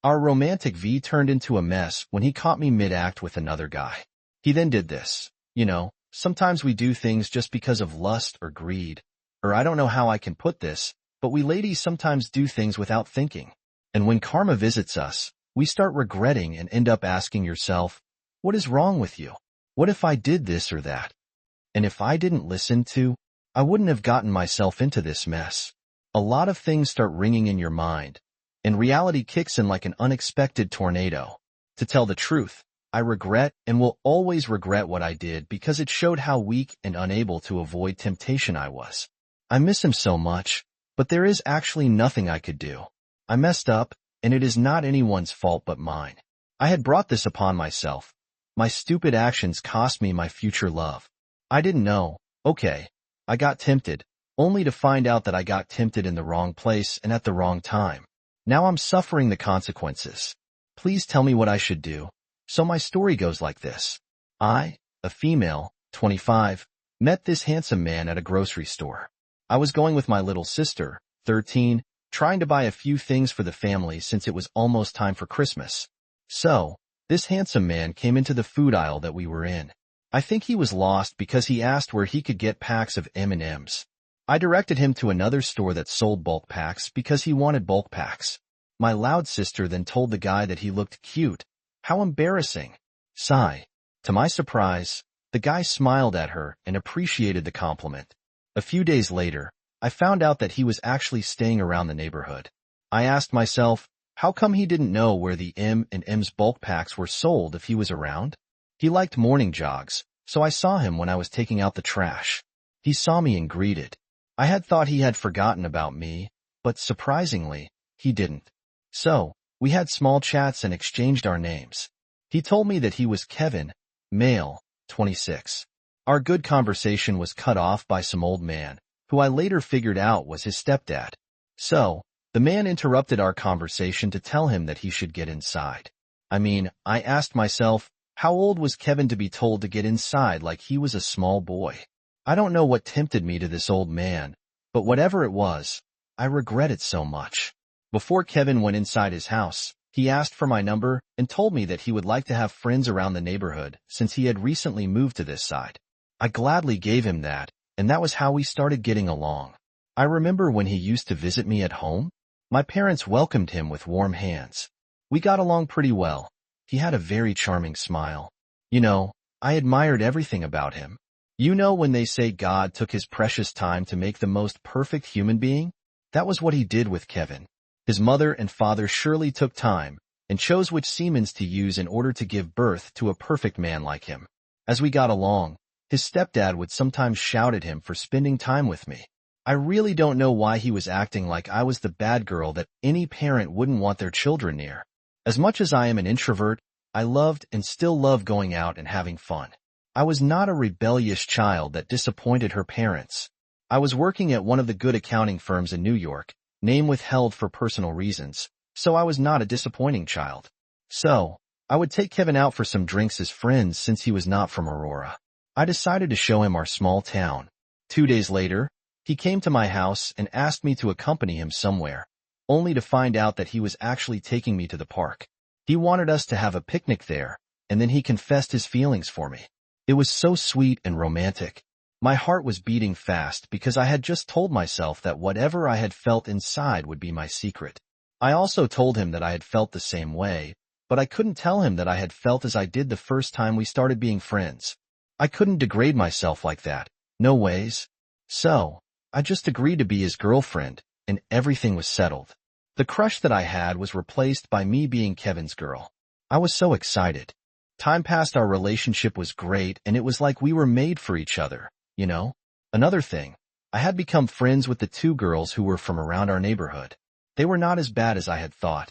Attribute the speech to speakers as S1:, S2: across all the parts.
S1: Our romantic V turned into a mess when he caught me mid-act with another guy. He then did this. Sometimes we do things just because of lust or greed, or I don't know how I can put this, but we ladies sometimes do things without thinking. And when karma visits us, we start regretting and end up asking yourself, what is wrong with you? What if I did this or that? And if I didn't listen to, I wouldn't have gotten myself into this mess. A lot of things start ringing in your mind, and reality kicks in like an unexpected tornado. To tell the truth, I regret and will always regret what I did because it showed how weak and unable to avoid temptation I was. I miss him so much, but there is actually nothing I could do. I messed up, and it is not anyone's fault but mine. I had brought this upon myself. My stupid actions cost me my future love. I didn't know. Okay, I got tempted, only to find out that I got tempted in the wrong place and at the wrong time. Now I'm suffering the consequences. Please tell me what I should do. So my story goes like this. I, a female, 25, met this handsome man at a grocery store. I was going with my little sister, 13, trying to buy a few things for the family since it was almost time for Christmas. So, this handsome man came into the food aisle that we were in. I think he was lost because he asked where he could get packs of M&Ms. I directed him to another store that sold bulk packs because he wanted bulk packs. My loud sister then told the guy that he looked cute. How embarrassing. Sigh. To my surprise, the guy smiled at her and appreciated the compliment. A few days later, I found out that he was actually staying around the neighborhood. I asked myself, how come he didn't know where the M&M's bulk packs were sold if he was around? He liked morning jogs, so I saw him when I was taking out the trash. He saw me and greeted. I had thought he had forgotten about me, but surprisingly, he didn't. So, we had small chats and exchanged our names. He told me that he was Kevin, male, 26. Our good conversation was cut off by some old man, who I later figured out was his stepdad. So, the man interrupted our conversation to tell him that he should get inside. I asked myself, how old was Kevin to be told to get inside like he was a small boy? I don't know what tempted me to this old man, but whatever it was, I regret it so much. Before Kevin went inside his house, he asked for my number and told me that he would like to have friends around the neighborhood since he had recently moved to this side. I gladly gave him that, and that was how we started getting along. I remember when he used to visit me at home. My parents welcomed him with warm hands. We got along pretty well. He had a very charming smile. I admired everything about him. When they say God took his precious time to make the most perfect human being? That was what he did with Kevin. His mother and father surely took time and chose which semens to use in order to give birth to a perfect man like him. As we got along, his stepdad would sometimes shout at him for spending time with me. I really don't know why he was acting like I was the bad girl that any parent wouldn't want their children near. As much as I am an introvert, I loved and still love going out and having fun. I was not a rebellious child that disappointed her parents. I was working at one of the good accounting firms in New York, name withheld for personal reasons, so I was not a disappointing child. So, I would take Kevin out for some drinks as friends since he was not from Aurora. I decided to show him our small town. 2 days later, he came to my house and asked me to accompany him somewhere, only to find out that he was actually taking me to the park. He wanted us to have a picnic there, and then he confessed his feelings for me. It was so sweet and romantic. My heart was beating fast because I had just told myself that whatever I had felt inside would be my secret. I also told him that I had felt the same way, but I couldn't tell him that I had felt as I did the first time we started being friends. I couldn't degrade myself like that. No ways. So, I just agreed to be his girlfriend, and everything was settled. The crush that I had was replaced by me being Kevin's girl. I was so excited. Time passed, our relationship was great, and it was like we were made for each other, Another thing, I had become friends with the 2 girls who were from around our neighborhood. They were not as bad as I had thought.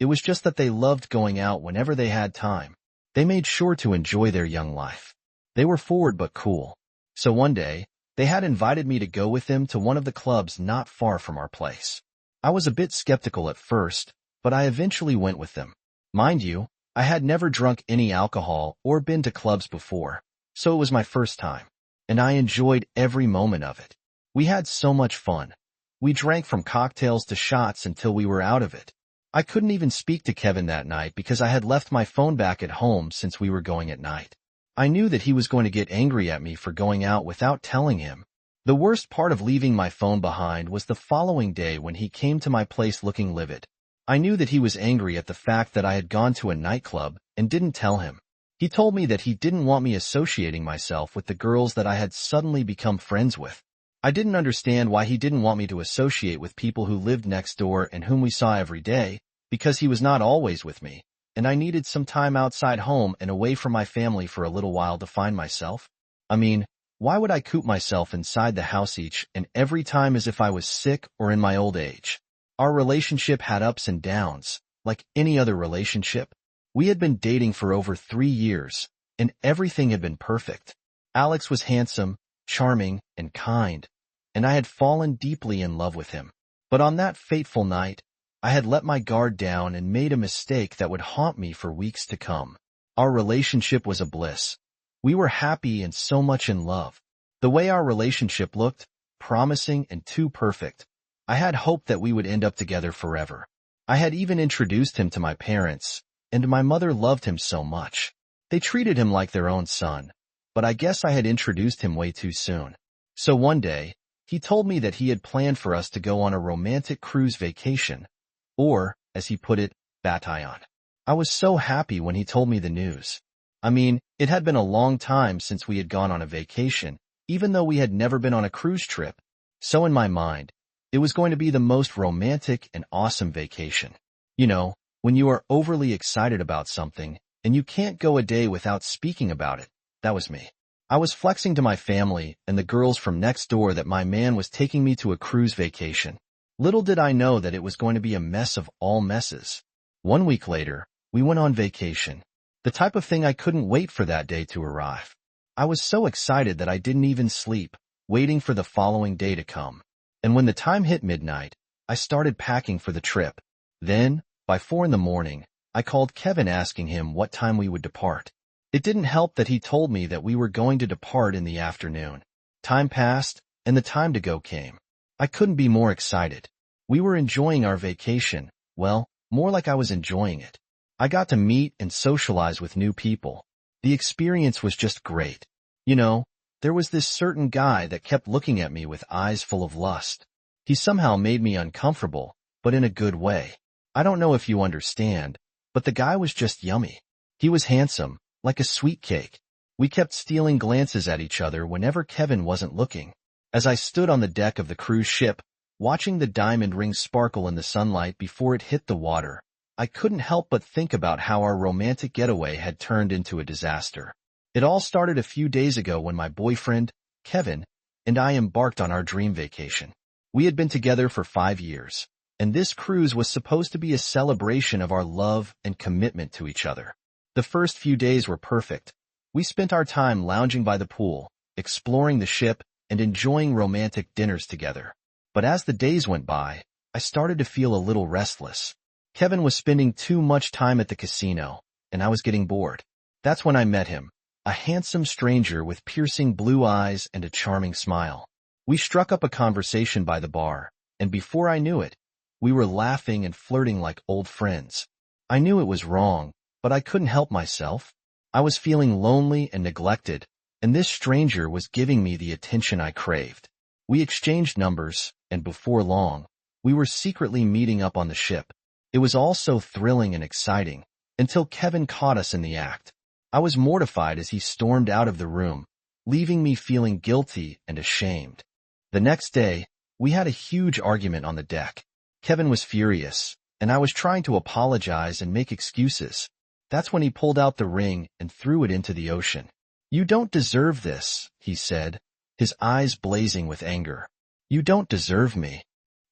S1: It was just that they loved going out whenever they had time. They made sure to enjoy their young life. They were forward but cool. So one day, they had invited me to go with them to one of the clubs not far from our place. I was a bit skeptical at first, but I eventually went with them. Mind you, I had never drunk any alcohol or been to clubs before, so it was my first time, and I enjoyed every moment of it. We had so much fun. We drank from cocktails to shots until we were out of it. I couldn't even speak to Kevin that night because I had left my phone back at home since we were going at night. I knew that he was going to get angry at me for going out without telling him. The worst part of leaving my phone behind was the following day when he came to my place looking livid. I knew that he was angry at the fact that I had gone to a nightclub and didn't tell him. He told me that he didn't want me associating myself with the girls that I had suddenly become friends with. I didn't understand why he didn't want me to associate with people who lived next door and whom we saw every day, because he was not always with me, and I needed some time outside home and away from my family for a little while to find myself. I mean, why would I coop myself inside the house each and every time as if I was sick or in my old age? Our relationship had ups and downs, like any other relationship. We had been dating for over 3 years, and everything had been perfect. Alex was handsome, charming, and kind, and I had fallen deeply in love with him. But on that fateful night, I had let my guard down and made a mistake that would haunt me for weeks to come. Our relationship was a bliss. We were happy and so much in love. The way our relationship looked, promising and too perfect. I had hoped that we would end up together forever. I had even introduced him to my parents, and my mother loved him so much. They treated him like their own son, but I guess I had introduced him way too soon. So one day, he told me that he had planned for us to go on a romantic cruise vacation, or, as he put it, Bataillon. I was so happy when he told me the news. I mean, it had been a long time since we had gone on a vacation, even though we had never been on a cruise trip. So in my mind, it was going to be the most romantic and awesome vacation. You know, when you are overly excited about something, and you can't go a day without speaking about it. That was me. I was flexing to my family and the girls from next door that my man was taking me to a cruise vacation. Little did I know that it was going to be a mess of all messes. 1 week later, we went on vacation. The type of thing I couldn't wait for that day to arrive. I was so excited that I didn't even sleep, waiting for the following day to come. And when the time hit midnight, I started packing for the trip. Then, by 4 in the morning, I called Kevin asking him what time we would depart. It didn't help that he told me that we were going to depart in the afternoon. Time passed, and the time to go came. I couldn't be more excited. We were enjoying our vacation, well, more like I was enjoying it. I got to meet and socialize with new people. The experience was just great. You know, there was this certain guy that kept looking at me with eyes full of lust. He somehow made me uncomfortable, but in a good way. I don't know if you understand, but the guy was just yummy. He was handsome, like a sweet cake. We kept stealing glances at each other whenever Kevin wasn't looking. As I stood on the deck of the cruise ship, watching the diamond ring sparkle in the sunlight before it hit the water, I couldn't help but think about how our romantic getaway had turned into a disaster. It all started a few days ago when my boyfriend, Kevin, and I embarked on our dream vacation. We had been together for 5 years, and this cruise was supposed to be a celebration of our love and commitment to each other. The first few days were perfect. We spent our time lounging by the pool, exploring the ship, and enjoying romantic dinners together. But as the days went by, I started to feel a little restless. Kevin was spending too much time at the casino, and I was getting bored. That's when I met him, a handsome stranger with piercing blue eyes and a charming smile. We struck up a conversation by the bar, and before I knew it, we were laughing and flirting like old friends. I knew it was wrong, but I couldn't help myself. I was feeling lonely and neglected, and this stranger was giving me the attention I craved. We exchanged numbers, and before long, we were secretly meeting up on the ship. It was all so thrilling and exciting, until Kevin caught us in the act. I was mortified as he stormed out of the room, leaving me feeling guilty and ashamed. The next day, we had a huge argument on the deck. Kevin was furious, and I was trying to apologize and make excuses. That's when he pulled out the ring and threw it into the ocean. "You don't deserve this," he said, his eyes blazing with anger. "You don't deserve me."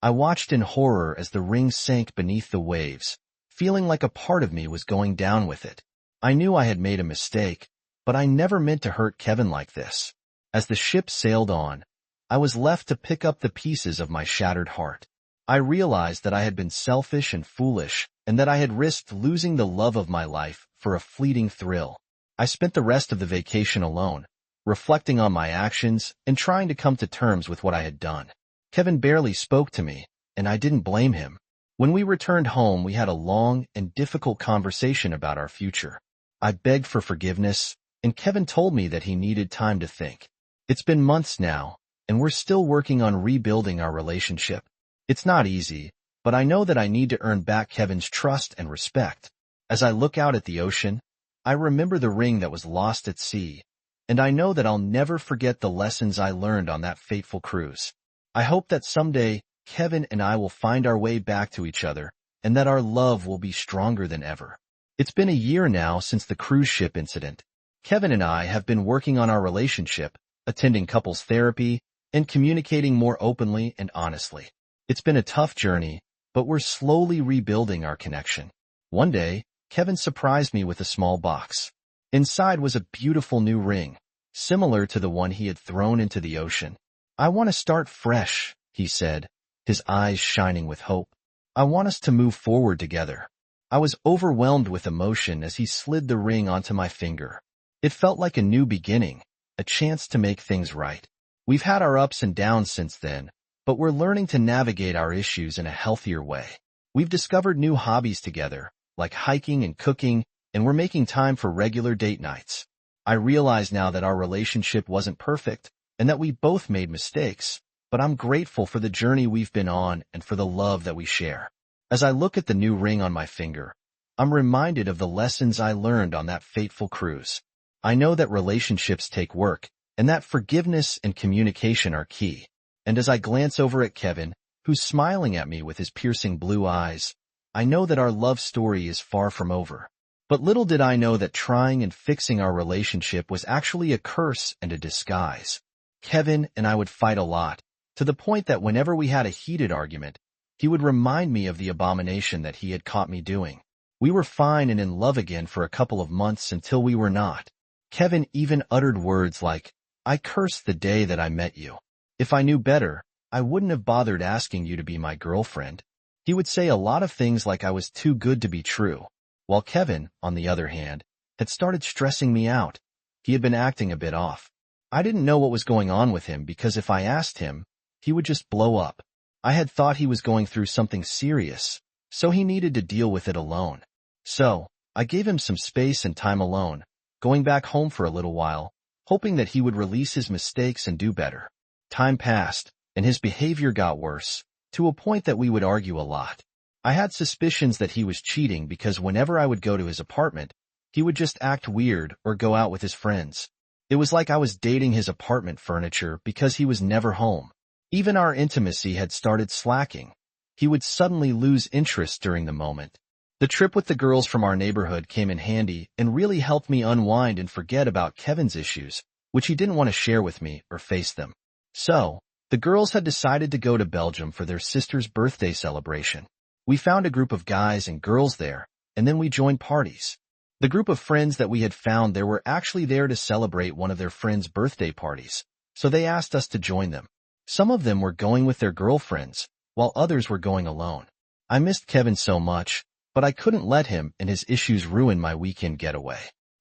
S1: I watched in horror as the ring sank beneath the waves, feeling like a part of me was going down with it. I knew I had made a mistake, but I never meant to hurt Kevin like this. As the ship sailed on, I was left to pick up the pieces of my shattered heart. I realized that I had been selfish and foolish, and that I had risked losing the love of my life for a fleeting thrill. I spent the rest of the vacation alone, reflecting on my actions and trying to come to terms with what I had done. Kevin barely spoke to me, and I didn't blame him. When we returned home, we had a long and difficult conversation about our future. I begged for forgiveness, and Kevin told me that he needed time to think. It's been months now, and we're still working on rebuilding our relationship. It's not easy, but I know that I need to earn back Kevin's trust and respect. As I look out at the ocean, I remember the ring that was lost at sea, and I know that I'll never forget the lessons I learned on that fateful cruise. I hope that someday Kevin and I will find our way back to each other, and that our love will be stronger than ever. It's been a year now since the cruise ship incident. Kevin and I have been working on our relationship, attending couples therapy, and communicating more openly and honestly. It's been a tough journey, but we're slowly rebuilding our connection. One day, Kevin surprised me with a small box. Inside was a beautiful new ring, similar to the one he had thrown into the ocean. "I want to start fresh," he said, his eyes shining with hope. "I want us to move forward together." I was overwhelmed with emotion as he slid the ring onto my finger. It felt like a new beginning, a chance to make things right. We've had our ups and downs since then, but we're learning to navigate our issues in a healthier way. We've discovered new hobbies together, like hiking and cooking, and we're making time for regular date nights. I realize now that our relationship wasn't perfect, and that we both made mistakes, but I'm grateful for the journey we've been on and for the love that we share. As I look at the new ring on my finger, I'm reminded of the lessons I learned on that fateful cruise. I know that relationships take work, and that forgiveness and communication are key. And as I glance over at Kevin, who's smiling at me with his piercing blue eyes, I know that our love story is far from over. But little did I know that trying and fixing our relationship was actually a curse and a disguise. Kevin and I would fight a lot, to the point that whenever we had a heated argument, he would remind me of the abomination that he had caught me doing. We were fine and in love again for a couple of months until we were not. Kevin even uttered words like, "I curse the day that I met you. If I knew better, I wouldn't have bothered asking you to be my girlfriend." He would say a lot of things like I was too good to be true, while Kevin, on the other hand, had started stressing me out. He had been acting a bit off. I didn't know what was going on with him because if I asked him, he would just blow up. I had thought he was going through something serious, so he needed to deal with it alone. So, I gave him some space and time alone, going back home for a little while, hoping that he would release his mistakes and do better. Time passed, and his behavior got worse, to a point that we would argue a lot. I had suspicions that he was cheating because whenever I would go to his apartment, he would just act weird or go out with his friends. It was like I was dating his apartment furniture because he was never home. Even our intimacy had started slacking. He would suddenly lose interest during the moment. The trip with the girls from our neighborhood came in handy and really helped me unwind and forget about Kevin's issues, which he didn't want to share with me or face them. So, the girls had decided to go to Belgium for their sister's birthday celebration. We found a group of guys and girls there, and then we joined parties. The group of friends that we had found there were actually there to celebrate one of their friends' birthday parties, so they asked us to join them. Some of them were going with their girlfriends, while others were going alone. I missed Kevin so much, but I couldn't let him and his issues ruin my weekend getaway.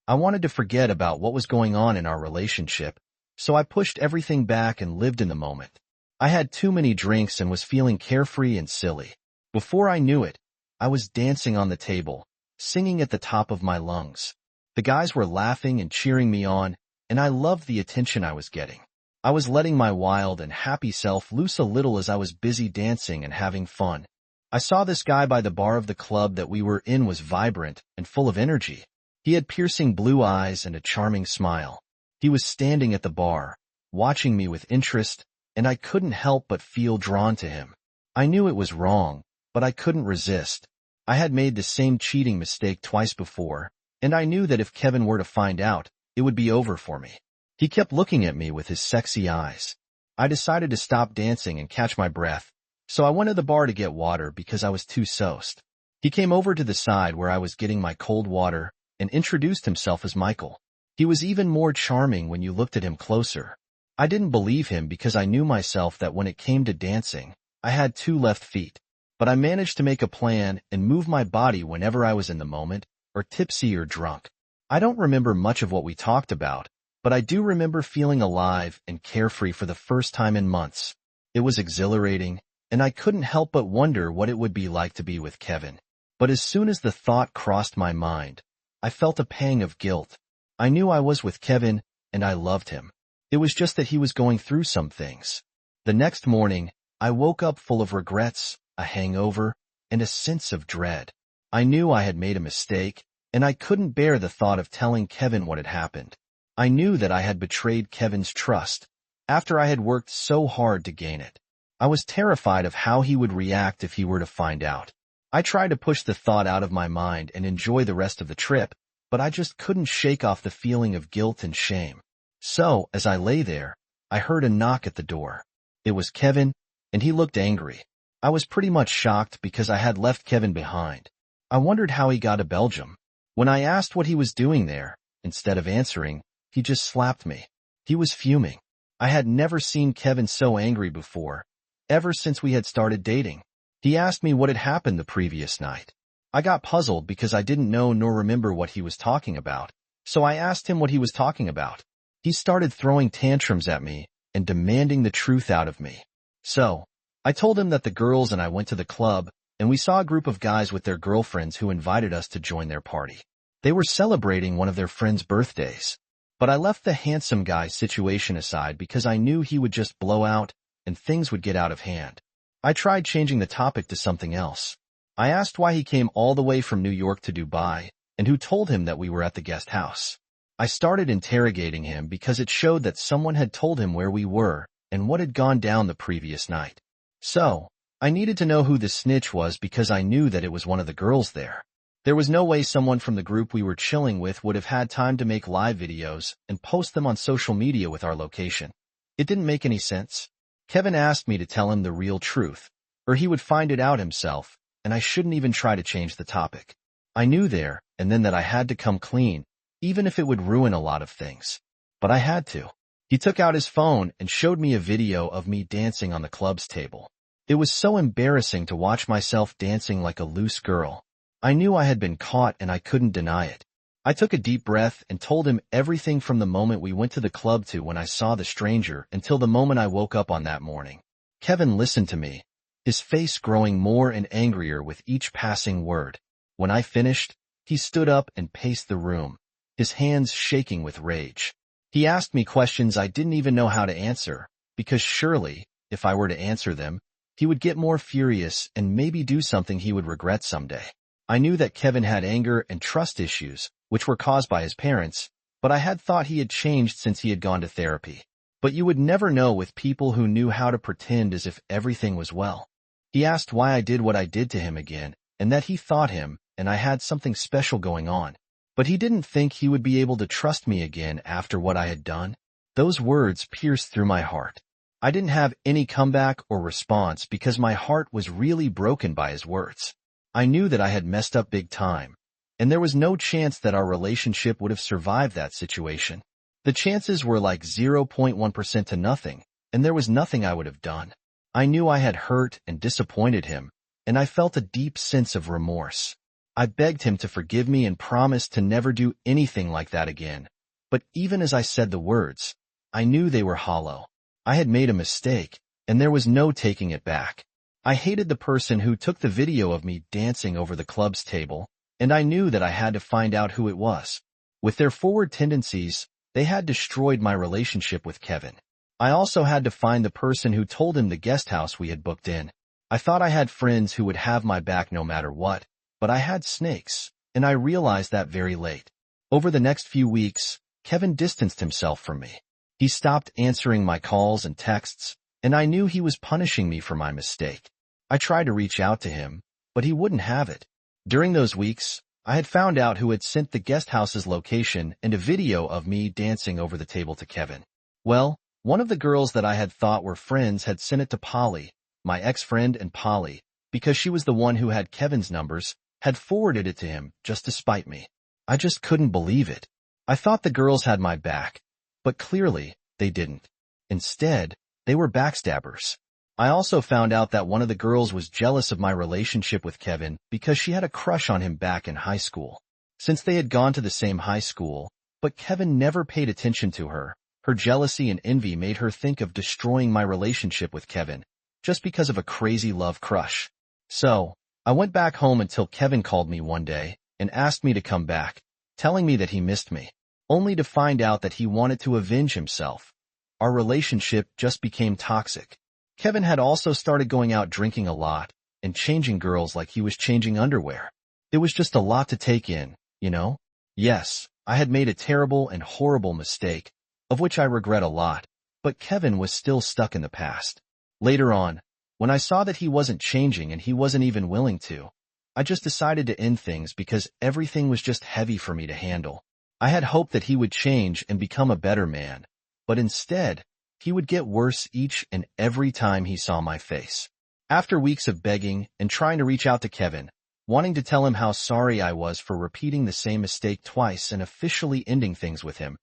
S1: I wanted to forget about what was going on in our relationship, so I pushed everything back and lived in the moment. I had too many drinks and was feeling carefree and silly. Before I knew it, I was dancing on the table, singing at the top of my lungs. The guys were laughing and cheering me on, and I loved the attention I was getting. I was letting my wild and happy self loose a little as I was busy dancing and having fun. I saw this guy by the bar of the club that we were in was vibrant and full of energy. He had piercing blue eyes and a charming smile. He was standing at the bar, watching me with interest, and I couldn't help but feel drawn to him. I knew it was wrong, but I couldn't resist. I had made the same cheating mistake twice before, and I knew that if Kevin were to find out, it would be over for me. He kept looking at me with his sexy eyes. I decided to stop dancing and catch my breath, so I went to the bar to get water because I was too soused. He came over to the side where I was getting my cold water and introduced himself as Michael. He was even more charming when you looked at him closer. I didn't believe him because I knew myself that when it came to dancing, I had 2 left feet. But I managed to make a plan and move my body whenever I was in the moment, or tipsy or drunk. I don't remember much of what we talked about, but I do remember feeling alive and carefree for the first time in months. It was exhilarating, and I couldn't help but wonder what it would be like to be with Kevin. But as soon as the thought crossed my mind, I felt a pang of guilt. I knew I was with Kevin, and I loved him. It was just that he was going through some things. The next morning, I woke up full of regrets, a hangover, and a sense of dread. I knew I had made a mistake, and I couldn't bear the thought of telling Kevin what had happened. I knew that I had betrayed Kevin's trust, after I had worked so hard to gain it. I was terrified of how he would react if he were to find out. I tried to push the thought out of my mind and enjoy the rest of the trip, but I just couldn't shake off the feeling of guilt and shame. So, as I lay there, I heard a knock at the door. It was Kevin, and he looked angry. I was pretty much shocked because I had left Kevin behind. I wondered how he got to Belgium. When I asked what he was doing there, instead of answering, he just slapped me. He was fuming. I had never seen Kevin so angry before, ever since we had started dating. He asked me what had happened the previous night. I got puzzled because I didn't know nor remember what he was talking about, so I asked him what he was talking about. He started throwing tantrums at me and demanding the truth out of me. So, I told him that the girls and I went to the club, and we saw a group of guys with their girlfriends who invited us to join their party. They were celebrating one of their friends' birthdays. But I left the handsome guy situation aside because I knew he would just blow out and things would get out of hand. I tried changing the topic to something else. I asked why he came all the way from New York to Dubai and who told him that we were at the guest house. I started interrogating him because it showed that someone had told him where we were and what had gone down the previous night. So, I needed to know who the snitch was because I knew that it was one of the girls there. There was no way someone from the group we were chilling with would have had time to make live videos and post them on social media with our location. It didn't make any sense. Kevin asked me to tell him the real truth, or he would find it out himself, and I shouldn't even try to change the topic. I knew there and then that I had to come clean, even if it would ruin a lot of things. But I had to. He took out his phone and showed me a video of me dancing on the club's table. It was so embarrassing to watch myself dancing like a loose girl. I knew I had been caught and I couldn't deny it. I took a deep breath and told him everything from the moment we went to the club to when I saw the stranger until the moment I woke up on that morning. Kevin listened to me, his face growing more and angrier with each passing word. When I finished, he stood up and paced the room, his hands shaking with rage. He asked me questions I didn't even know how to answer, because surely, if I were to answer them, he would get more furious and maybe do something he would regret someday. I knew that Kevin had anger and trust issues, which were caused by his parents, but I had thought he had changed since he had gone to therapy. But you would never know with people who knew how to pretend as if everything was well. He asked why I did what I did to him again, and that he thought him, and I had something special going on. But he didn't think he would be able to trust me again after what I had done. Those words pierced through my heart. I didn't have any comeback or response because my heart was really broken by his words. I knew that I had messed up big time, and there was no chance that our relationship would have survived that situation. The chances were like 0.1% to nothing, and there was nothing I would have done. I knew I had hurt and disappointed him, and I felt a deep sense of remorse. I begged him to forgive me and promised to never do anything like that again. But even as I said the words, I knew they were hollow. I had made a mistake, and there was no taking it back. I hated the person who took the video of me dancing over the club's table, and I knew that I had to find out who it was. With their forward tendencies, they had destroyed my relationship with Kevin. I also had to find the person who told him the guest house we had booked in. I thought I had friends who would have my back no matter what, but I had snakes, and I realized that very late. Over the next few weeks, Kevin distanced himself from me. He stopped answering my calls and texts, and I knew he was punishing me for my mistake. I tried to reach out to him, but he wouldn't have it. During those weeks, I had found out who had sent the guest house's location and a video of me dancing over the table to Kevin. Well, one of the girls that I had thought were friends had sent it to Polly, my ex-friend, and Polly, because she was the one who had Kevin's numbers, had forwarded it to him just to spite me. I just couldn't believe it. I thought the girls had my back, but clearly, they didn't. Instead, they were backstabbers. I also found out that one of the girls was jealous of my relationship with Kevin because she had a crush on him back in high school. Since they had gone to the same high school, but Kevin never paid attention to her, her jealousy and envy made her think of destroying my relationship with Kevin. just because of a crazy love crush. So, I went back home until Kevin called me one day and asked me to come back, telling me that he missed me, only to find out that he wanted to avenge himself. Our relationship just became toxic. Kevin had also started going out drinking a lot and changing girls like he was changing underwear. It was just a lot to take in, you know? Yes, I had made a terrible and horrible mistake, of which I regret a lot, but Kevin was still stuck in the past. Later on, when I saw that he wasn't changing and he wasn't even willing to, I just decided to end things because everything was just heavy for me to handle. I had hoped that he would change and become a better man, but instead, he would get worse each and every time he saw my face. After weeks of begging and trying to reach out to Kevin, wanting to tell him how sorry I was for repeating the same mistake twice and officially ending things with him,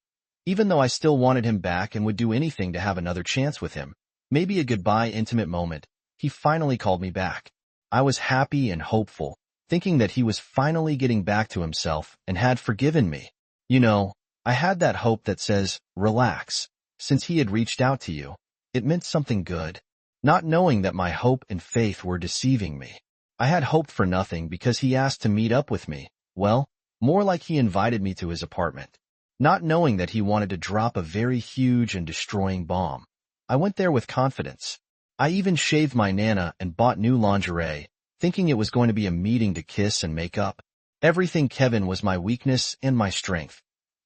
S1: even though I still wanted him back and would do anything to have another chance with him, maybe a goodbye intimate moment, he finally called me back. I was happy and hopeful, thinking that he was finally getting back to himself and had forgiven me. You know, I had that hope that says, relax, since he had reached out to you. It meant something good. Not knowing that my hope and faith were deceiving me. I had hoped for nothing because he asked to meet up with me. Well, more like he invited me to his apartment. Not knowing that he wanted to drop a very huge and destroying bomb. I went there with confidence. I even shaved my nana and bought new lingerie, thinking it was going to be a meeting to kiss and make up. Everything Kevin was my weakness and my strength.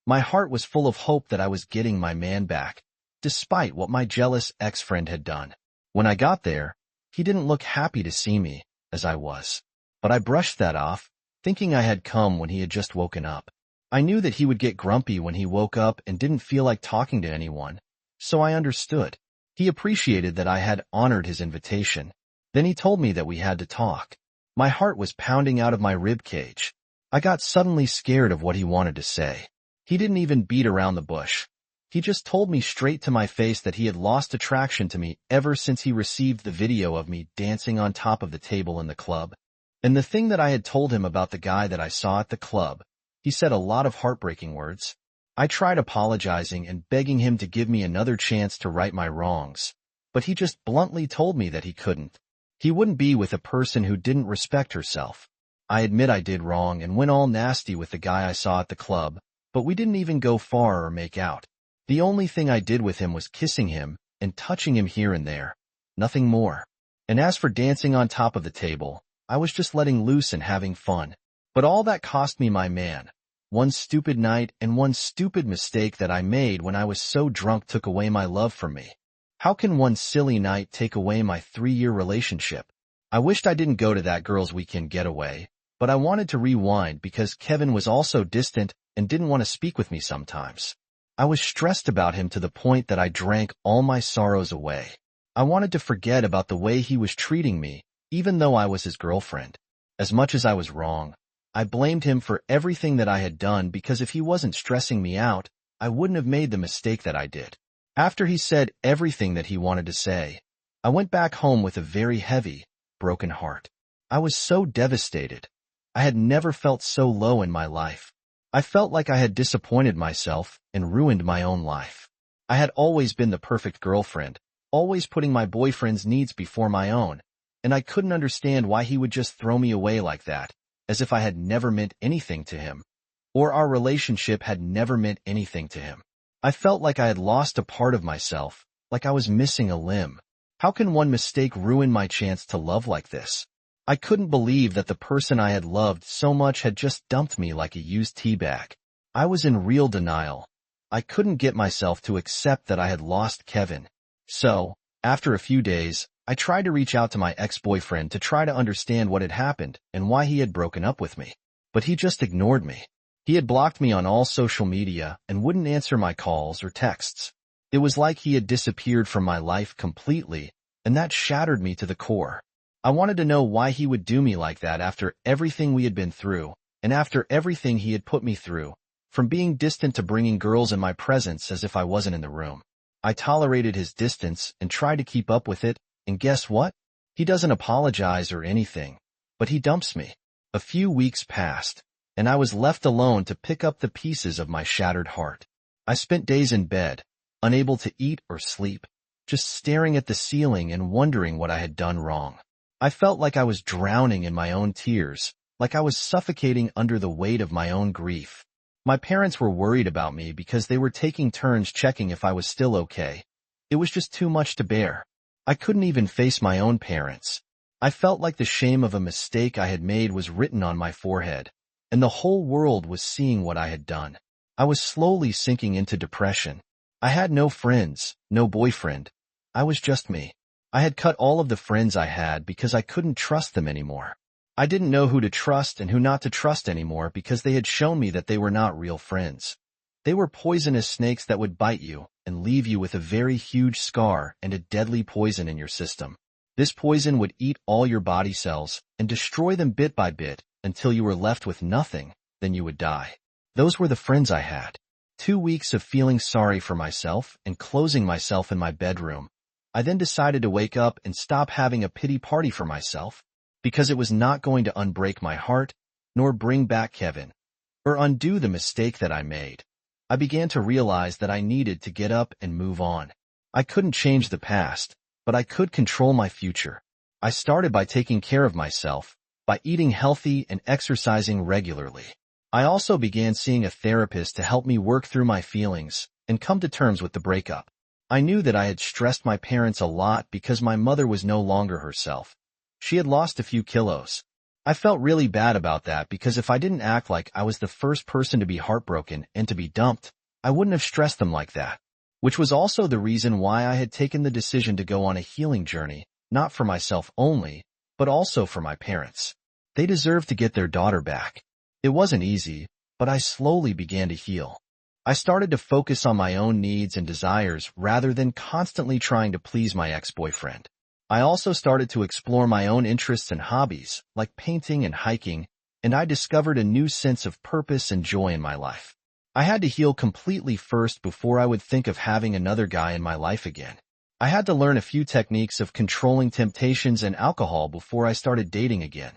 S1: My heart was full of hope that I was getting my man back, despite what my jealous ex-friend had done. When I got there, he didn't look happy to see me, as I was. But I brushed that off, thinking I had come when he had just woken up. I knew that he would get grumpy when he woke up and didn't feel like talking to anyone, so I understood. He appreciated that I had honored his invitation. Then he told me that we had to talk. My heart was pounding out of my rib cage. I got suddenly scared of what he wanted to say. He didn't even beat around the bush. He just told me straight to my face that he had lost attraction to me ever since he received the video of me dancing on top of the table in the club. And the thing that I had told him about the guy that I saw at the club, he said a lot of heartbreaking words. I tried apologizing and begging him to give me another chance to right my wrongs, but he just bluntly told me that he couldn't. He wouldn't be with a person who didn't respect herself. I admit I did wrong and went all nasty with the guy I saw at the club, but we didn't even go far or make out. The only thing I did with him was kissing him and touching him here and there. Nothing more. And as for dancing on top of the table, I was just letting loose and having fun. But all that cost me my man. One stupid night and one stupid mistake that I made when I was so drunk took away my love from me. How can one silly night take away my 3-year relationship? I wished I didn't go to that girl's weekend getaway, but I wanted to rewind because Kevin was also distant and didn't want to speak with me sometimes. I was stressed about him to the point that I drank all my sorrows away. I wanted to forget about the way he was treating me, even though I was his girlfriend. As much as I was wrong, I blamed him for everything that I had done because if he wasn't stressing me out, I wouldn't have made the mistake that I did. After he said everything that he wanted to say, I went back home with a very heavy, broken heart. I was so devastated. I had never felt so low in my life. I felt like I had disappointed myself and ruined my own life. I had always been the perfect girlfriend, always putting my boyfriend's needs before my own, and I couldn't understand why he would just throw me away like that, as if I had never meant anything to him, or our relationship had never meant anything to him. I felt like I had lost a part of myself, like I was missing a limb. How can one mistake ruin my chance to love like this? I couldn't believe that the person I had loved so much had just dumped me like a used teabag. I was in real denial. I couldn't get myself to accept that I had lost Kevin. So, after a few days, I tried to reach out to my ex-boyfriend to try to understand what had happened and why he had broken up with me. But he just ignored me. He had blocked me on all social media and wouldn't answer my calls or texts. It was like he had disappeared from my life completely, and that shattered me to the core. I wanted to know why he would do me like that after everything we had been through, and after everything he had put me through, from being distant to bringing girls in my presence as if I wasn't in the room. I tolerated his distance and tried to keep up with it, and guess what? He doesn't apologize or anything, but he dumps me. A few weeks passed, and I was left alone to pick up the pieces of my shattered heart. I spent days in bed, unable to eat or sleep. just staring at the ceiling and wondering what I had done wrong. I felt like I was drowning in my own tears, like I was suffocating under the weight of my own grief. My parents were worried about me because they were taking turns checking if I was still okay. It was just too much to bear. I couldn't even face my own parents. I felt like the shame of a mistake I had made was written on my forehead, and the whole world was seeing what I had done. I was slowly sinking into depression. I had no friends, no boyfriend. I was just me. I had cut all of the friends I had because I couldn't trust them anymore. I didn't know who to trust and who not to trust anymore because they had shown me that they were not real friends. They were poisonous snakes that would bite you and leave you with a very huge scar and a deadly poison in your system. This poison would eat all your body cells and destroy them bit by bit until you were left with nothing, then you would die. Those were the friends I had. 2 weeks of feeling sorry for myself and closing myself in my bedroom. I then decided to wake up and stop having a pity party for myself, because it was not going to unbreak my heart, nor bring back Kevin, or undo the mistake that I made. I began to realize that I needed to get up and move on. I couldn't change the past, but I could control my future. I started by taking care of myself, by eating healthy and exercising regularly. I also began seeing a therapist to help me work through my feelings and come to terms with the breakup. I knew that I had stressed my parents a lot because my mother was no longer herself. She had lost a few kilos. I felt really bad about that because if I didn't act like I was the first person to be heartbroken and to be dumped, I wouldn't have stressed them like that. Which was also the reason why I had taken the decision to go on a healing journey, not for myself only, but also for my parents. They deserved to get their daughter back. It wasn't easy, but I slowly began to heal. I started to focus on my own needs and desires rather than constantly trying to please my ex-boyfriend. I also started to explore my own interests and hobbies, like painting and hiking, and I discovered a new sense of purpose and joy in my life. I had to heal completely first before I would think of having another guy in my life again. I had to learn a few techniques of controlling temptations and alcohol before I started dating again.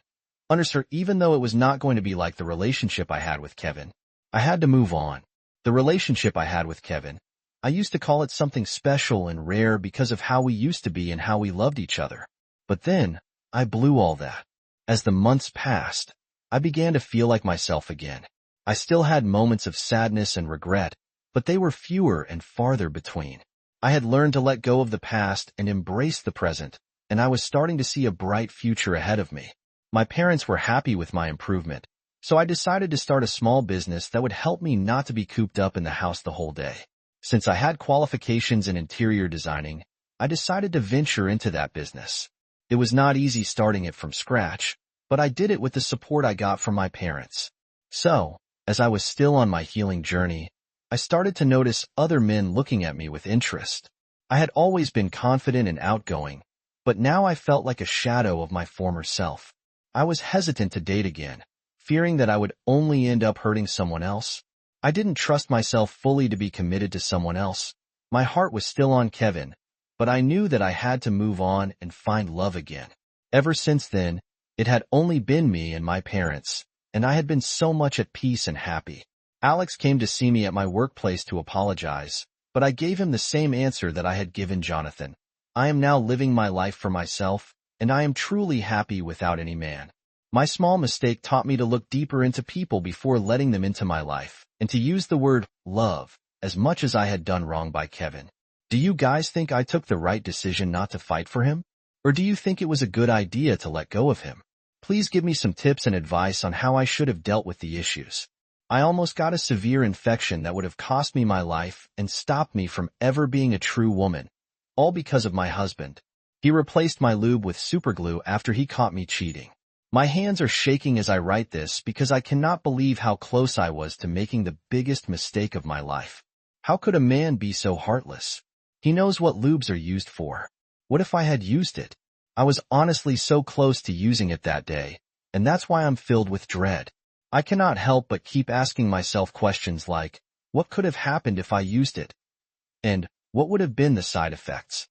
S1: Understand, even though it was not going to be like the relationship I had with Kevin, I had to move on. The relationship I had with Kevin, I used to call it something special and rare because of how we used to be and how we loved each other. But then, I blew all that. As the months passed, I began to feel like myself again. I still had moments of sadness and regret, but they were fewer and farther between. I had learned to let go of the past and embrace the present, and I was starting to see a bright future ahead of me. My parents were happy with my improvement, so I decided to start a small business that would help me not to be cooped up in the house the whole day. Since I had qualifications in interior designing, I decided to venture into that business. It was not easy starting it from scratch, but I did it with the support I got from my parents. So, as I was still on my healing journey, I started to notice other men looking at me with interest. I had always been confident and outgoing, but now I felt like a shadow of my former self. I was hesitant to date again, fearing that I would only end up hurting someone else. I didn't trust myself fully to be committed to someone else. My heart was still on Kevin, but I knew that I had to move on and find love again. Ever since then, it had only been me and my parents, and I had been so much at peace and happy. Alex came to see me at my workplace to apologize, but I gave him the same answer that I had given Jonathan. I am now living my life for myself, and I am truly happy without any man. My small mistake taught me to look deeper into people before letting them into my life, and to use the word love as much as I had done wrong by Kevin. Do you guys think I took the right decision not to fight for him? Or do you think it was a good idea to let go of him? Please give me some tips and advice on how I should have dealt with the issues. I almost got a severe infection that would have cost me my life and stopped me from ever being a true woman, all because of my husband. He replaced my lube with superglue after he caught me cheating. My hands are shaking as I write this because I cannot believe how close I was to making the biggest mistake of my life. How could a man be so heartless? He knows what lubes are used for. What if I had used it? I was honestly so close to using it that day, and that's why I'm filled with dread. I cannot help but keep asking myself questions like, what could have happened if I used it? And what would have been the side effects?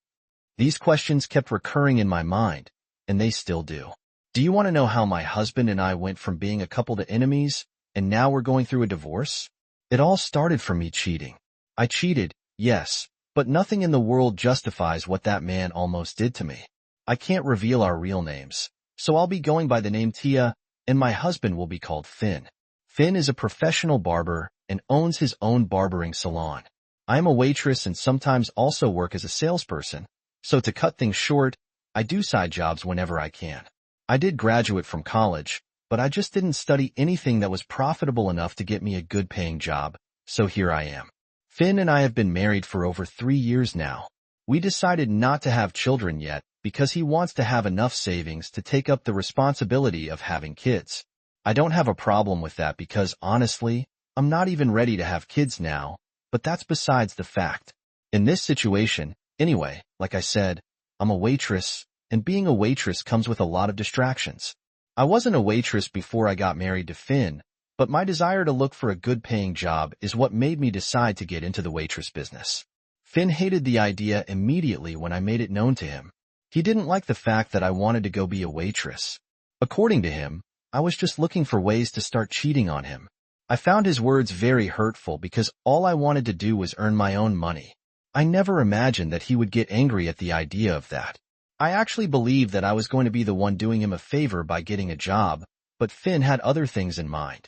S1: These questions kept recurring in my mind, and they still do. Do you want to know how my husband and I went from being a couple to enemies, and now we're going through a divorce? It all started from me cheating. I cheated, yes, But nothing in the world justifies what that man almost did to me. I can't reveal our real names, so I'll be going by the name Tia, and my husband will be called Finn. Finn is a professional barber and owns his own barbering salon. I am a waitress and sometimes also work as a salesperson, so to cut things short, I do side jobs whenever I can. I did graduate from college, but I just didn't study anything that was profitable enough to get me a good-paying job, so here I am. Finn and I have been married for over 3 years now. We decided not to have children yet because he wants to have enough savings to take up the responsibility of having kids. I don't have a problem with that because, honestly, I'm not even ready to have kids now, but that's besides the fact. In this situation, anyway, like I said, I'm a waitress, and being a waitress comes with a lot of distractions. I wasn't a waitress before I got married to Finn, but my desire to look for a good-paying job is what made me decide to get into the waitress business. Finn hated the idea immediately when I made it known to him. He didn't like the fact that I wanted to go be a waitress. According to him, I was just looking for ways to start cheating on him. I found his words very hurtful because all I wanted to do was earn my own money. I never imagined that he would get angry at the idea of that. I actually believed that I was going to be the one doing him a favor by getting a job, but Finn had other things in mind.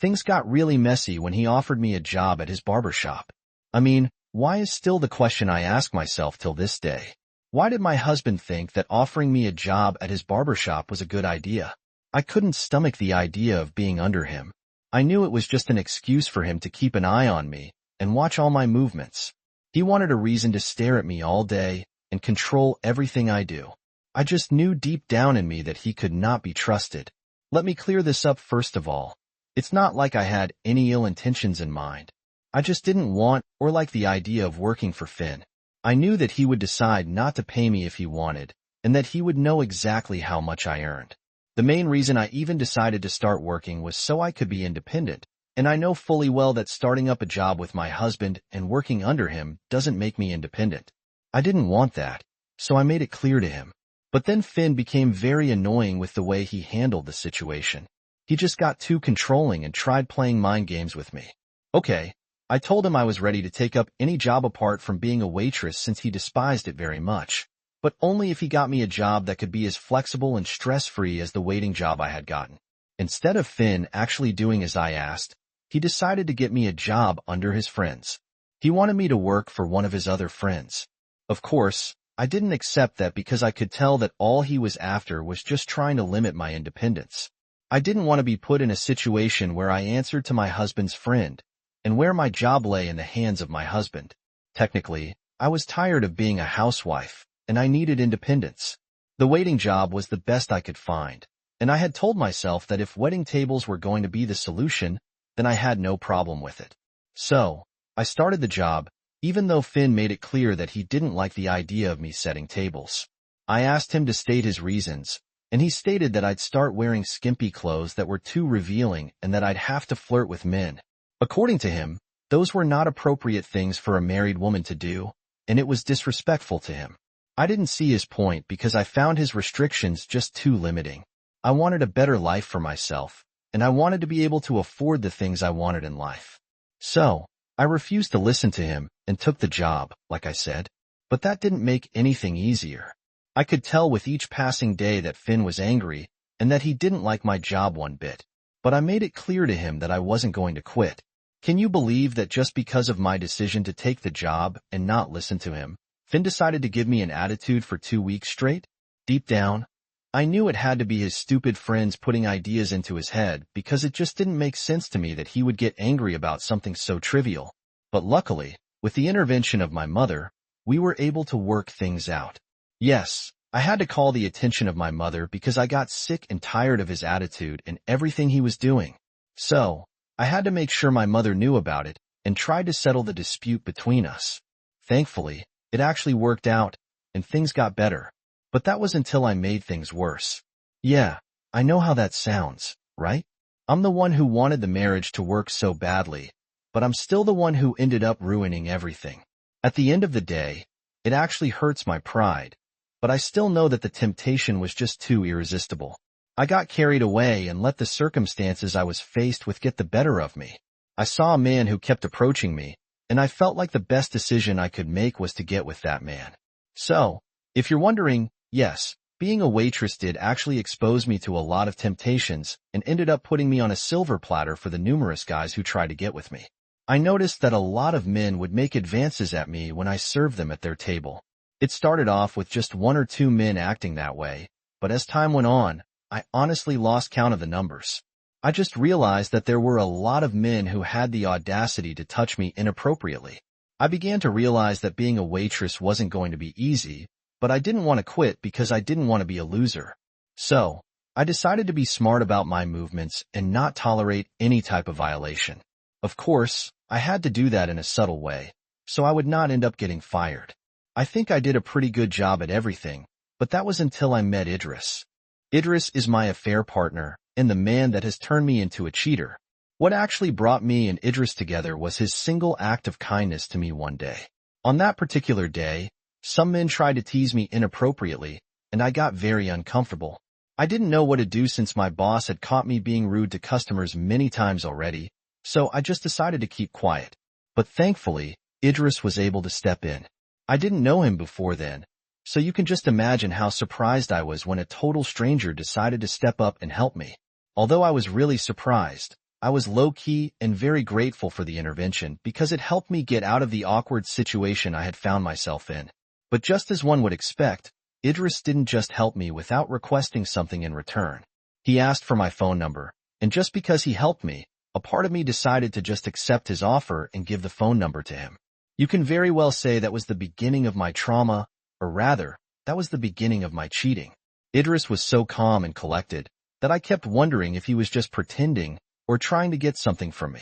S1: Things got really messy when he offered me a job at his barbershop. I mean, why is still the question I ask myself till this day. Why did my husband think that offering me a job at his barbershop was a good idea? I couldn't stomach the idea of being under him. I knew it was just an excuse for him to keep an eye on me and watch all my movements. He wanted a reason to stare at me all day and control everything I do. I just knew deep down in me that he could not be trusted. Let me clear this up first of all. It's not like I had any ill intentions in mind. I just didn't want or like the idea of working for Finn. I knew that he would decide not to pay me if he wanted, and that he would know exactly how much I earned. The main reason I even decided to start working was so I could be independent, and I know fully well that starting up a job with my husband and working under him doesn't make me independent. I didn't want that, so I made it clear to him. But then Finn became very annoying with the way he handled the situation. He just got too controlling and tried playing mind games with me. Okay, I told him I was ready to take up any job apart from being a waitress since he despised it very much, but only if he got me a job that could be as flexible and stress-free as the waiting job I had gotten. Instead of Finn actually doing as I asked, he decided to get me a job under his friends. He wanted me to work for one of his other friends. Of course, I didn't accept that because I could tell that all he was after was just trying to limit my independence. I didn't want to be put in a situation where I answered to my husband's friend, and where my job lay in the hands of my husband. Technically, I was tired of being a housewife, and I needed independence. The waiting job was the best I could find, and I had told myself that if wedding tables were going to be the solution, then I had no problem with it. So, I started the job, even though Finn made it clear that he didn't like the idea of me setting tables. I asked him to state his reasons, and he stated that I'd start wearing skimpy clothes that were too revealing and that I'd have to flirt with men. According to him, those were not appropriate things for a married woman to do, and it was disrespectful to him. I didn't see his point because I found his restrictions just too limiting. I wanted a better life for myself, and I wanted to be able to afford the things I wanted in life. So, I refused to listen to him and took the job, like I said. But that didn't make anything easier. I could tell with each passing day that Finn was angry and that he didn't like my job one bit. But I made it clear to him that I wasn't going to quit. Can you believe that just because of my decision to take the job and not listen to him, Finn decided to give me an attitude for 2 weeks straight? Deep down, I knew it had to be his stupid friends putting ideas into his head because it just didn't make sense to me that he would get angry about something so trivial. But luckily, with the intervention of my mother, we were able to work things out. Yes, I had to call the attention of my mother because I got sick and tired of his attitude and everything he was doing. So, I had to make sure my mother knew about it and tried to settle the dispute between us. Thankfully, it actually worked out, and things got better. But that was until I made things worse. Yeah, I know how that sounds, right? I'm the one who wanted the marriage to work so badly, but I'm still the one who ended up ruining everything. At the end of the day, it actually hurts my pride, but I still know that the temptation was just too irresistible. I got carried away and let the circumstances I was faced with get the better of me. I saw a man who kept approaching me, and I felt like the best decision I could make was to get with that man. So, if you're wondering, yes, being a waitress did actually expose me to a lot of temptations and ended up putting me on a silver platter for the numerous guys who tried to get with me. I noticed that a lot of men would make advances at me when I served them at their table. It started off with just one or two men acting that way, but as time went on, I honestly lost count of the numbers. I just realized that there were a lot of men who had the audacity to touch me inappropriately. I began to realize that being a waitress wasn't going to be easy, but I didn't want to quit because I didn't want to be a loser. So, I decided to be smart about my movements and not tolerate any type of violation. Of course, I had to do that in a subtle way, so I would not end up getting fired. I think I did a pretty good job at everything, but that was until I met Idris. Idris is my affair partner and the man that has turned me into a cheater. What actually brought me and Idris together was his single act of kindness to me one day. On that particular day, some men tried to tease me inappropriately, and I got very uncomfortable. I didn't know what to do since my boss had caught me being rude to customers many times already, so I just decided to keep quiet. But thankfully, Idris was able to step in. I didn't know him before then, so you can just imagine how surprised I was when a total stranger decided to step up and help me. Although I was really surprised, I was low-key and very grateful for the intervention because it helped me get out of the awkward situation I had found myself in. But just as one would expect, Idris didn't just help me without requesting something in return. He asked for my phone number, and just because he helped me, a part of me decided to just accept his offer and give the phone number to him. You can very well say that was the beginning of my trauma, or rather, that was the beginning of my cheating. Idris was so calm and collected that I kept wondering if he was just pretending or trying to get something from me.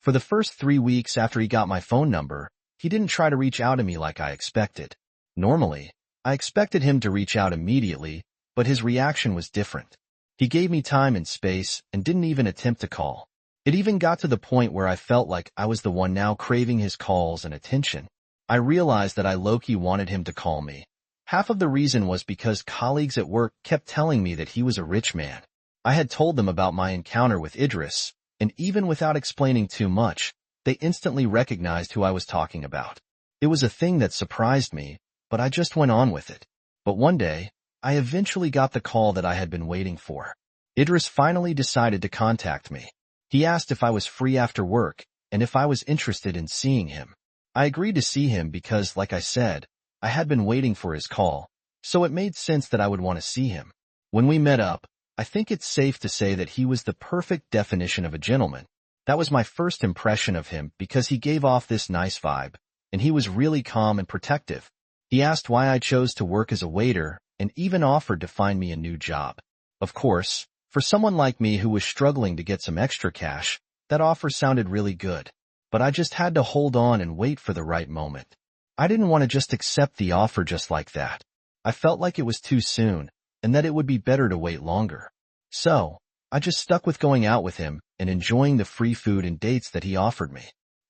S1: For the first 3 weeks after he got my phone number, he didn't try to reach out to me like I expected. Normally, I expected him to reach out immediately, but his reaction was different. He gave me time and space and didn't even attempt to call. It even got to the point where I felt like I was the one now craving his calls and attention. I realized that I low-key wanted him to call me. Half of the reason was because colleagues at work kept telling me that he was a rich man. I had told them about my encounter with Idris, and even without explaining too much, they instantly recognized who I was talking about. It was a thing that surprised me, but I just went on with it. But one day, I eventually got the call that I had been waiting for. Idris finally decided to contact me. He asked if I was free after work, and if I was interested in seeing him. I agreed to see him because, like I said, I had been waiting for his call, so it made sense that I would want to see him. When we met up, I think it's safe to say that he was the perfect definition of a gentleman. That was my first impression of him because he gave off this nice vibe, and he was really calm and protective. He asked why I chose to work as a waiter and even offered to find me a new job. Of course, for someone like me who was struggling to get some extra cash, that offer sounded really good. But I just had to hold on and wait for the right moment. I didn't want to just accept the offer just like that. I felt like it was too soon, and that it would be better to wait longer. So, I just stuck with going out with him and enjoying the free food and dates that he offered me.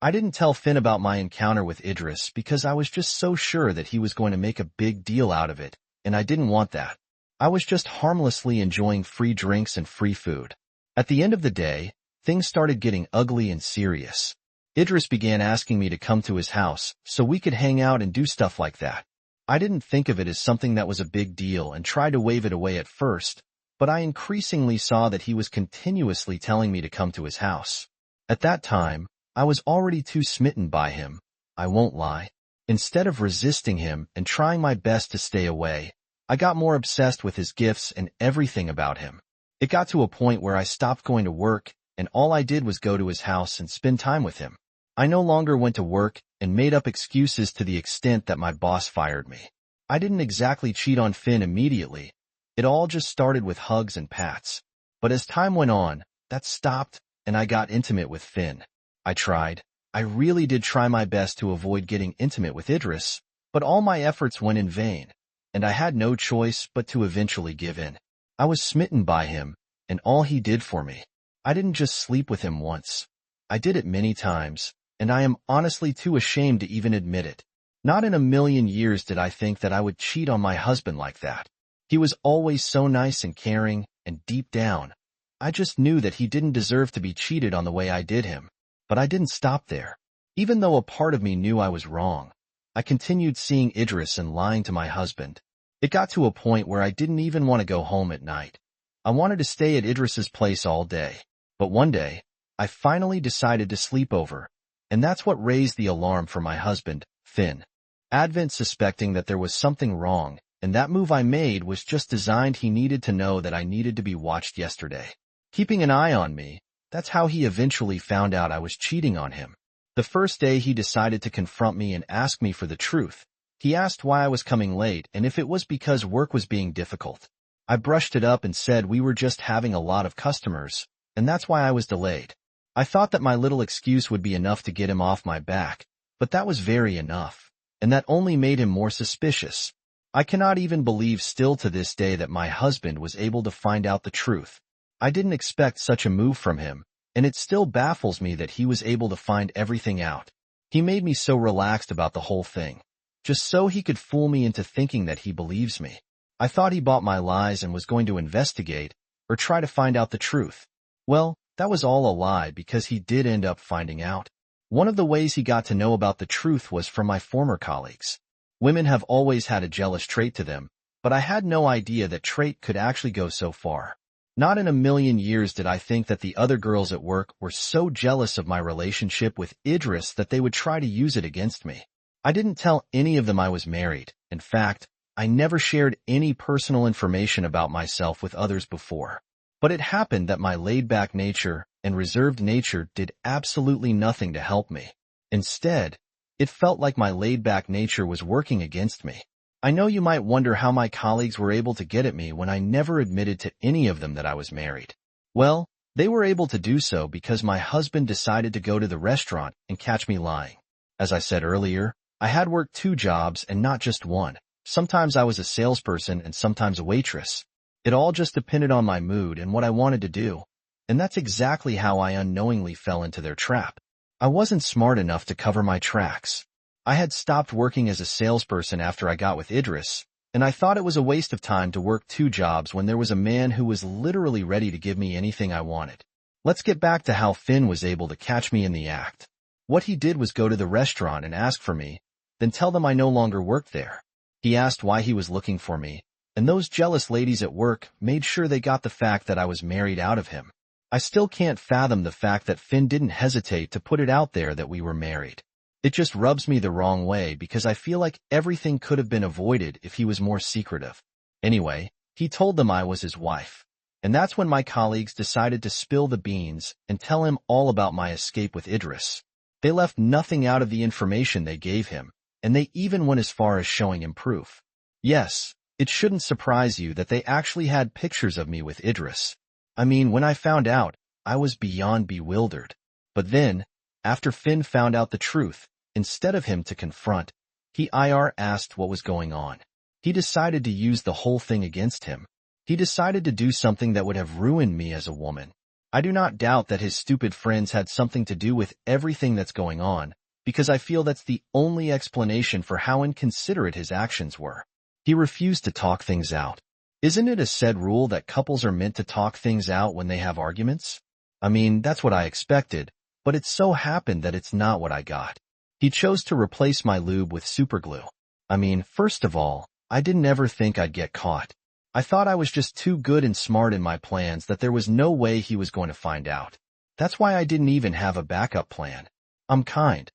S1: I didn't tell Finn about my encounter with Idris because I was just so sure that he was going to make a big deal out of it, and I didn't want that. I was just harmlessly enjoying free drinks and free food. At the end of the day, things started getting ugly and serious. Idris began asking me to come to his house so we could hang out and do stuff like that. I didn't think of it as something that was a big deal and tried to wave it away at first, but I increasingly saw that he was continuously telling me to come to his house. At that time, I was already too smitten by him, I won't lie. Instead of resisting him and trying my best to stay away, I got more obsessed with his gifts and everything about him. It got to a point where I stopped going to work, and all I did was go to his house and spend time with him. I no longer went to work and made up excuses to the extent that my boss fired me. I didn't exactly cheat on Finn immediately. It all just started with hugs and pats. But as time went on, that stopped, and I got intimate with Finn. I really did try my best to avoid getting intimate with Idris, but all my efforts went in vain, and I had no choice but to eventually give in. I was smitten by him, and all he did for me. I didn't just sleep with him once. I did it many times, and I am honestly too ashamed to even admit it. Not in a million years did I think that I would cheat on my husband like that. He was always so nice and caring, and deep down, I just knew that he didn't deserve to be cheated on the way I did him. But I didn't stop there. Even though a part of me knew I was wrong, I continued seeing Idris and lying to my husband. It got to a point where I didn't even want to go home at night. I wanted to stay at Idris's place all day. But one day, I finally decided to sleep over, and that's what raised the alarm for my husband, Finn. Advent suspecting that there was something wrong, and that move I made was just designed. He needed to know that I needed to be watched yesterday. Keeping an eye on me, that's how he eventually found out I was cheating on him. The first day he decided to confront me and ask me for the truth. He asked why I was coming late and if it was because work was being difficult. I brushed it up and said we were just having a lot of customers, and that's why I was delayed. I thought that my little excuse would be enough to get him off my back, but that was very enough, and that only made him more suspicious. I cannot even believe still to this day that my husband was able to find out the truth. I didn't expect such a move from him, and it still baffles me that he was able to find everything out. He made me so relaxed about the whole thing, just so he could fool me into thinking that he believes me. I thought he bought my lies and was going to investigate or try to find out the truth. Well, that was all a lie because he did end up finding out. One of the ways he got to know about the truth was from my former colleagues. Women have always had a jealous trait to them, but I had no idea that trait could actually go so far. Not in a million years did I think that the other girls at work were so jealous of my relationship with Idris that they would try to use it against me. I didn't tell any of them I was married. In fact, I never shared any personal information about myself with others before. But it happened that my laid-back nature and reserved nature did absolutely nothing to help me. Instead, it felt like my laid-back nature was working against me. I know you might wonder how my colleagues were able to get at me when I never admitted to any of them that I was married. Well, they were able to do so because my husband decided to go to the restaurant and catch me lying. As I said earlier, I had worked 2 jobs and not just one. Sometimes I was a salesperson and sometimes a waitress. It all just depended on my mood and what I wanted to do. And that's exactly how I unknowingly fell into their trap. I wasn't smart enough to cover my tracks. I had stopped working as a salesperson after I got with Idris, and I thought it was a waste of time to work 2 jobs when there was a man who was literally ready to give me anything I wanted. Let's get back to how Finn was able to catch me in the act. What he did was go to the restaurant and ask for me, then tell them I no longer worked there. He asked why he was looking for me, and those jealous ladies at work made sure they got the fact that I was married out of him. I still can't fathom the fact that Finn didn't hesitate to put it out there that we were married. It just rubs me the wrong way because I feel like everything could have been avoided if he was more secretive. Anyway, he told them I was his wife. And that's when my colleagues decided to spill the beans and tell him all about my escape with Idris. They left nothing out of the information they gave him, and they even went as far as showing him proof. Yes, it shouldn't surprise you that they actually had pictures of me with Idris. I mean, when I found out, I was beyond bewildered. But then, after Finn found out the truth, instead of him to confront, he asked what was going on. He decided to use the whole thing against him. He decided to do something that would have ruined me as a woman. I do not doubt that his stupid friends had something to do with everything that's going on, because I feel that's the only explanation for how inconsiderate his actions were. He refused to talk things out. Isn't it a said rule that couples are meant to talk things out when they have arguments? I mean, that's what I expected, but it so happened that it's not what I got. He chose to replace my lube with superglue. I mean, first of all, I didn't ever think I'd get caught. I thought I was just too good and smart in my plans that there was no way he was going to find out. That's why I didn't even have a backup plan. I'm kind.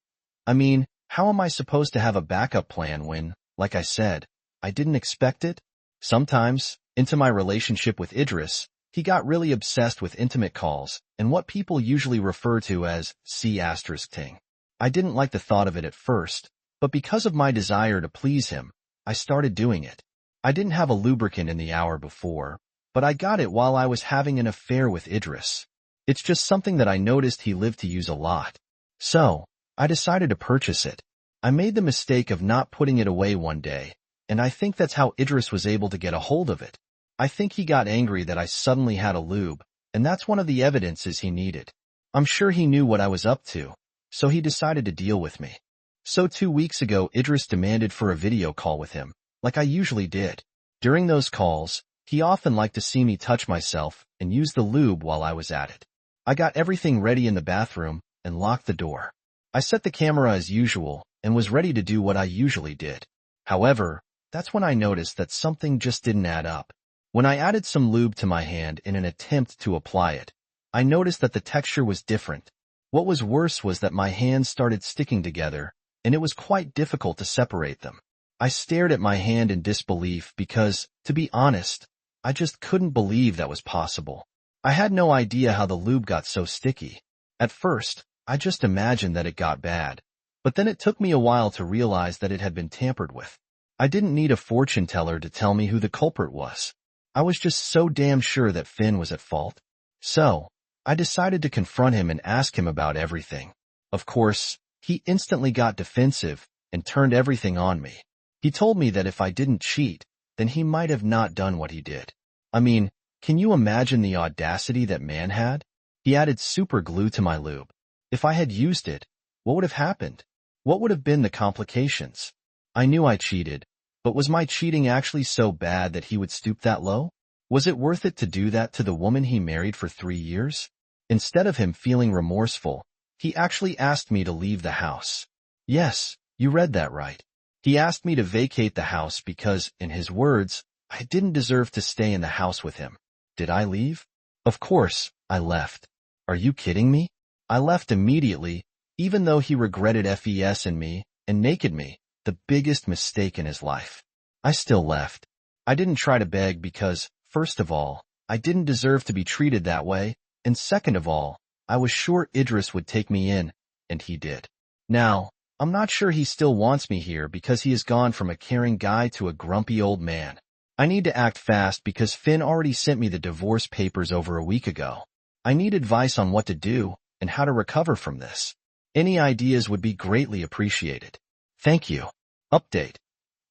S1: I mean, how am I supposed to have a backup plan when, like I said, I didn't expect it? Sometimes, into my relationship with Idris, he got really obsessed with intimate calls and what people usually refer to as C*ting. I didn't like the thought of it at first, but because of my desire to please him, I started doing it. I didn't have a lubricant in the hour before, but I got it while I was having an affair with Idris. It's just something that I noticed he lived to use a lot. So, I decided to purchase it. I made the mistake of not putting it away one day, and I think that's how Idris was able to get a hold of it. I think he got angry that I suddenly had a lube, and that's one of the evidences he needed. I'm sure he knew what I was up to, so he decided to deal with me. So 2 weeks ago, Idris demanded for a video call with him, like I usually did. During those calls, he often liked to see me touch myself and use the lube while I was at it. I got everything ready in the bathroom and locked the door. I set the camera as usual and was ready to do what I usually did. However, that's when I noticed that something just didn't add up. When I added some lube to my hand in an attempt to apply it, I noticed that the texture was different. What was worse was that my hands started sticking together, and it was quite difficult to separate them. I stared at my hand in disbelief because, to be honest, I just couldn't believe that was possible. I had no idea how the lube got so sticky. At first, I just imagined that it got bad, but then it took me a while to realize that it had been tampered with. I didn't need a fortune teller to tell me who the culprit was. I was just so damn sure that Finn was at fault. So, I decided to confront him and ask him about everything. Of course, he instantly got defensive and turned everything on me. He told me that if I didn't cheat, then he might have not done what he did. I mean, can you imagine the audacity that man had? He added super glue to my lube. If I had used it, what would have happened? What would have been the complications? I knew I cheated, but was my cheating actually so bad that he would stoop that low? Was it worth it to do that to the woman he married for 3 years? Instead of him feeling remorseful, he actually asked me to leave the house. Yes, you read that right. He asked me to vacate the house because, in his words, I didn't deserve to stay in the house with him. Did I leave? Of course, I left. Are you kidding me? I left immediately, even though he regretted FES-ing me and naked me, the biggest mistake in his life. I still left. I didn't try to beg because, first of all, I didn't deserve to be treated that way, and second of all, I was sure Idris would take me in, and he did. Now, I'm not sure he still wants me here because he has gone from a caring guy to a grumpy old man. I need to act fast because Finn already sent me the divorce papers over a week ago. I need advice on what to do and how to recover from this. Any ideas would be greatly appreciated. Thank you. Update.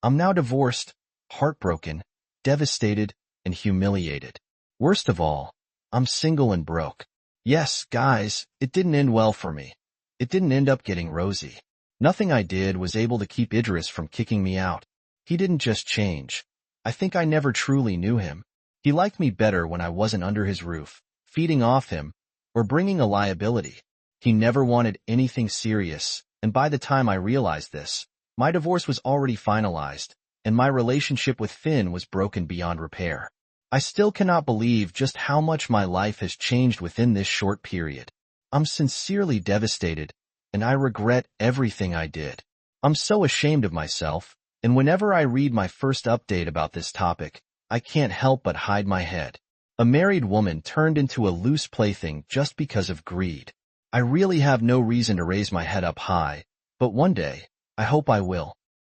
S1: I'm now divorced, heartbroken, devastated, and humiliated. Worst of all, I'm single and broke. Yes, guys, it didn't end well for me. It didn't end up getting rosy. Nothing I did was able to keep Idris from kicking me out. He didn't just change. I think I never truly knew him. He liked me better when I wasn't under his roof, feeding off him, or bringing a liability. He never wanted anything serious, and by the time I realized this, my divorce was already finalized, and my relationship with Finn was broken beyond repair. I still cannot believe just how much my life has changed within this short period. I'm sincerely devastated, and I regret everything I did. I'm so ashamed of myself, and whenever I read my first update about this topic, I can't help but hide my head. A married woman turned into a loose plaything just because of greed. I really have no reason to raise my head up high, but one day, I hope I will.